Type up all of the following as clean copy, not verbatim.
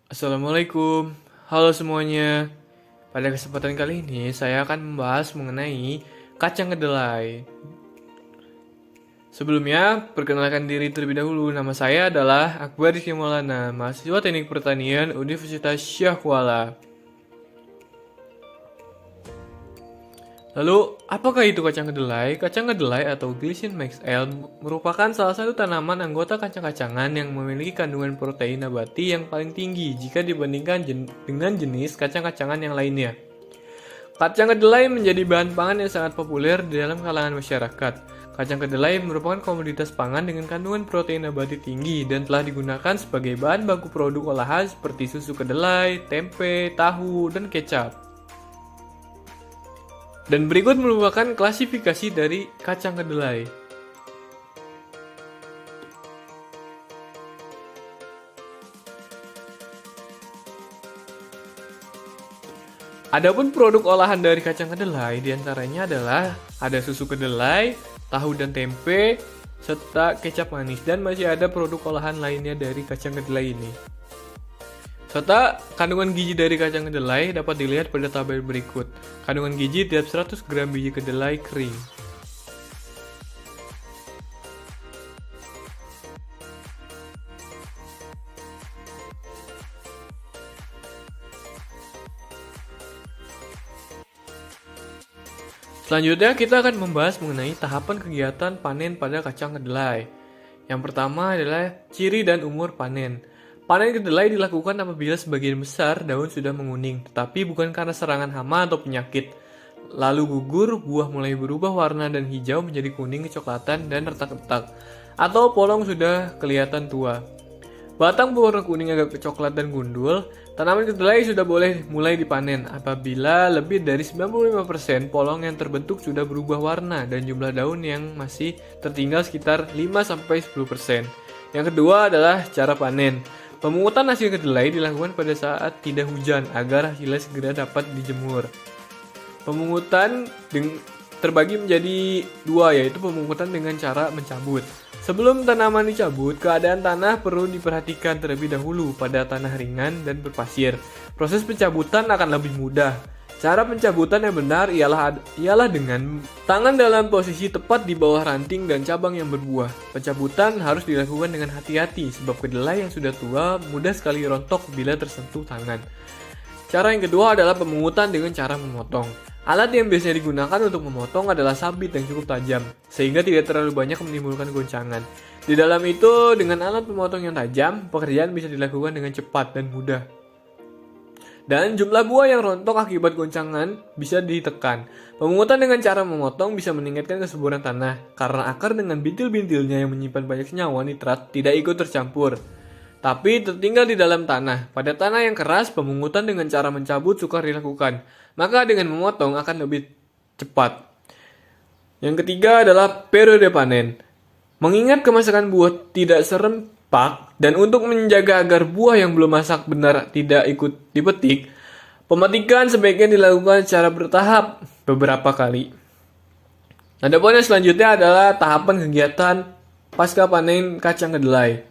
Assalamualaikum, halo semuanya. Pada kesempatan kali ini saya akan membahas mengenai kacang kedelai. Sebelumnya, perkenalkan diri terlebih dahulu. Nama saya adalah Akbar Rizky Maulana, mahasiswa Teknik Pertanian Universitas Syah Kuala. Lalu, apakah itu kacang kedelai? Kacang kedelai atau Glycine Max L merupakan salah satu tanaman anggota kacang-kacangan yang memiliki kandungan protein nabati yang paling tinggi jika dibandingkan dengan jenis kacang-kacangan yang lainnya. Kacang kedelai menjadi bahan pangan yang sangat populer di dalam kalangan masyarakat. Kacang kedelai merupakan komoditas pangan dengan kandungan protein nabati tinggi dan telah digunakan sebagai bahan baku produk olahan seperti susu kedelai, tempe, tahu, dan kecap. Dan berikut merupakan klasifikasi dari kacang kedelai. Adapun produk olahan dari kacang kedelai diantaranya adalah ada susu kedelai, tahu dan tempe, serta kecap manis, dan masih ada produk olahan lainnya dari kacang kedelai ini. Serta kandungan gizi dari kacang kedelai dapat dilihat pada tabel berikut. Kandungan gizi tiap 100 gram biji kedelai kering. Selanjutnya kita akan membahas mengenai tahapan kegiatan panen pada kacang kedelai. Yang pertama adalah ciri dan umur panen. Panen kedelai dilakukan apabila sebagian besar daun sudah menguning, tetapi bukan karena serangan hama atau penyakit. Lalu gugur, buah mulai berubah warna dan hijau menjadi kuning kecoklatan dan retak-retak, atau polong sudah kelihatan tua. Batang berwarna kuning agak coklat dan gundul, tanaman kedelai sudah boleh mulai dipanen apabila lebih dari 95% polong yang terbentuk sudah berubah warna dan jumlah daun yang masih tertinggal sekitar 5-10%. Yang kedua adalah cara panen. Pemungutan hasil kedelai dilakukan pada saat tidak hujan agar hasilnya segera dapat dijemur. Pemungutan terbagi menjadi dua, yaitu pemungutan dengan cara mencabut. Sebelum tanaman dicabut, keadaan tanah perlu diperhatikan terlebih dahulu pada tanah ringan dan berpasir. Proses pencabutan akan lebih mudah. Cara pencabutan yang benar ialah dengan tangan dalam posisi tepat di bawah ranting dan cabang yang berbuah. Pencabutan harus dilakukan dengan hati-hati sebab kedelai yang sudah tua mudah sekali rontok bila tersentuh tangan. Cara yang kedua adalah pemungutan dengan cara memotong. Alat yang biasanya digunakan untuk memotong adalah sabit yang cukup tajam, sehingga tidak terlalu banyak menimbulkan goncangan. Di dalam itu, dengan alat pemotong yang tajam, pekerjaan bisa dilakukan dengan cepat dan mudah. Dan jumlah buah yang rontok akibat goncangan bisa ditekan. Pemungutan dengan cara memotong bisa meningkatkan kesuburan tanah, karena akar dengan bintil-bintilnya yang menyimpan banyak senyawa nitrat tidak ikut tercampur, tapi tertinggal di dalam tanah. Pada tanah yang keras, pemungutan dengan cara mencabut sukar dilakukan, maka dengan memotong akan lebih cepat. Yang ketiga adalah periode panen. Mengingat kemasakan buah tidak serempak dan untuk menjaga agar buah yang belum masak benar tidak ikut dipetik, pemetikan sebaiknya dilakukan secara bertahap beberapa kali. Adapun yang selanjutnya adalah tahapan kegiatan pasca panen kacang kedelai.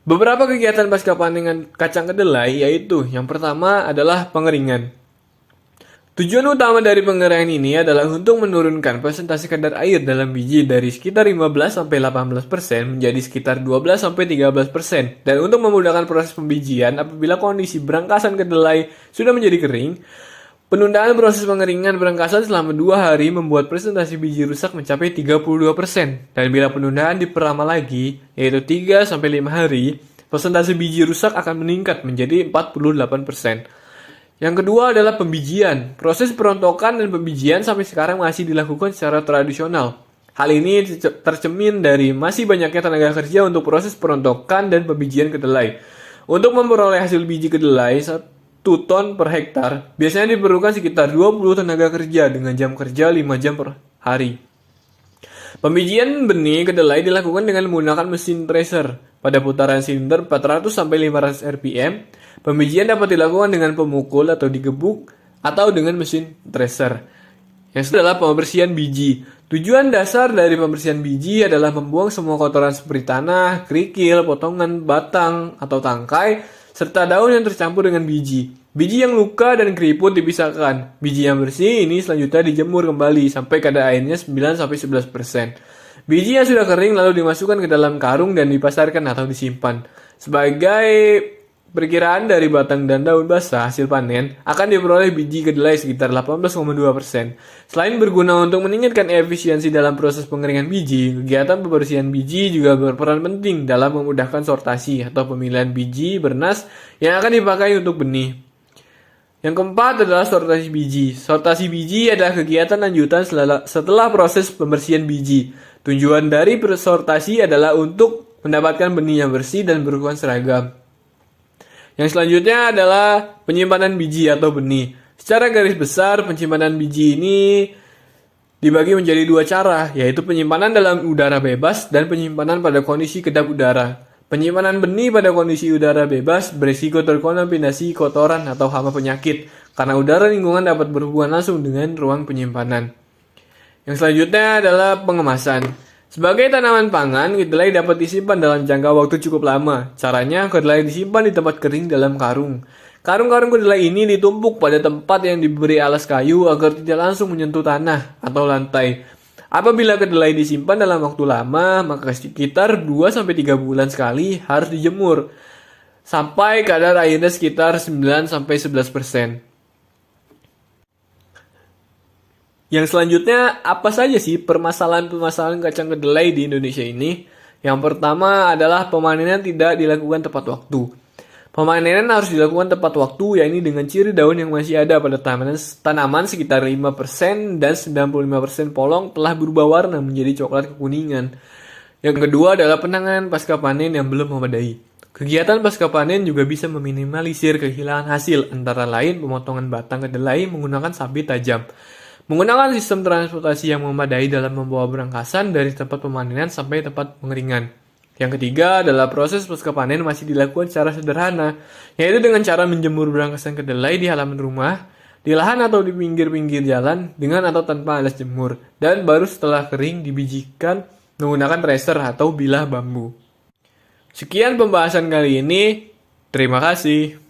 Beberapa kegiatan pasca panen kacang kedelai yaitu yang pertama adalah pengeringan. Tujuan utama dari pengeringan ini adalah untuk menurunkan persentase kadar air dalam biji dari sekitar 15-18% menjadi sekitar 12-13%. Dan untuk memudahkan proses pembijian apabila kondisi berangkasan kedelai sudah menjadi kering, penundaan proses pengeringan berangkasan selama 2 hari membuat persentase biji rusak mencapai 32%. Dan bila penundaan diperlama lagi, yaitu 3-5 hari, persentase biji rusak akan meningkat menjadi 48%. Yang kedua adalah pembijian. Proses perontokan dan pembijian sampai sekarang masih dilakukan secara tradisional. Hal ini tercermin dari masih banyaknya tenaga kerja untuk proses perontokan dan pembijian kedelai. Untuk memperoleh hasil biji kedelai 1 ton per hektar, biasanya diperlukan sekitar 20 tenaga kerja dengan jam kerja 5 jam per hari. Pembijian benih kedelai dilakukan dengan menggunakan mesin thresher pada putaran silinder 400-500 rpm. Pembijian dapat dilakukan dengan pemukul atau digebuk atau dengan mesin thresher. Yang adalah pembersihan biji. Tujuan dasar dari pembersihan biji adalah membuang semua kotoran seperti tanah, kerikil, potongan batang atau tangkai serta daun yang tercampur dengan biji. Biji yang luka dan keriput dipisahkan. Biji yang bersih ini selanjutnya dijemur kembali sampai kadar airnya 9-11%. Biji yang sudah kering lalu dimasukkan ke dalam karung dan dipasarkan atau disimpan. Sebagai perkiraan dari batang dan daun basah hasil panen, akan diperoleh biji kedelai sekitar 18,2%. Selain berguna untuk meningkatkan efisiensi dalam proses pengeringan biji, kegiatan pembersihan biji juga berperan penting dalam memudahkan sortasi atau pemilihan biji bernas yang akan dipakai untuk benih. Yang keempat adalah sortasi biji. Sortasi biji adalah kegiatan lanjutan setelah proses pembersihan biji. Tujuan dari sortasi adalah untuk mendapatkan benih yang bersih dan berukuran seragam. Yang selanjutnya adalah penyimpanan biji atau benih. Secara garis besar, penyimpanan biji ini dibagi menjadi dua cara, yaitu penyimpanan dalam udara bebas dan penyimpanan pada kondisi kedap udara. Penyimpanan benih pada kondisi udara bebas berisiko terkontaminasi kotoran atau hama penyakit, karena udara lingkungan dapat berhubungan langsung dengan ruang penyimpanan. Yang selanjutnya adalah pengemasan. Sebagai tanaman pangan, kedelai dapat disimpan dalam jangka waktu cukup lama. Caranya, kedelai disimpan di tempat kering dalam karung. Karung-karung kedelai ini ditumpuk pada tempat yang diberi alas kayu agar tidak langsung menyentuh tanah atau lantai. Apabila kedelai disimpan dalam waktu lama, maka sekitar 2-3 bulan sekali harus dijemur sampai kadar airnya sekitar 9-11%. Yang selanjutnya, apa saja sih permasalahan-permasalahan kacang kedelai di Indonesia ini? Yang pertama adalah pemanenan tidak dilakukan tepat waktu. Pemanenan harus dilakukan tepat waktu, yakni dengan ciri daun yang masih ada pada tanaman sekitar 5% dan 95% polong telah berubah warna menjadi coklat kekuningan. Yang kedua adalah penanganan pasca panen yang belum memadai. Kegiatan pasca panen juga bisa meminimalisir kehilangan hasil, antara lain pemotongan batang kedelai menggunakan sabit tajam. Menggunakan sistem transportasi yang memadai dalam membawa berangkasan dari tempat pemanenan sampai tempat pengeringan. Yang ketiga adalah proses pasca panen masih dilakukan secara sederhana, yaitu dengan cara menjemur berangkasan kedelai di halaman rumah, di lahan atau di pinggir-pinggir jalan dengan atau tanpa alas jemur, dan baru setelah kering dibijikan menggunakan tracer atau bilah bambu. Sekian pembahasan kali ini. Terima kasih.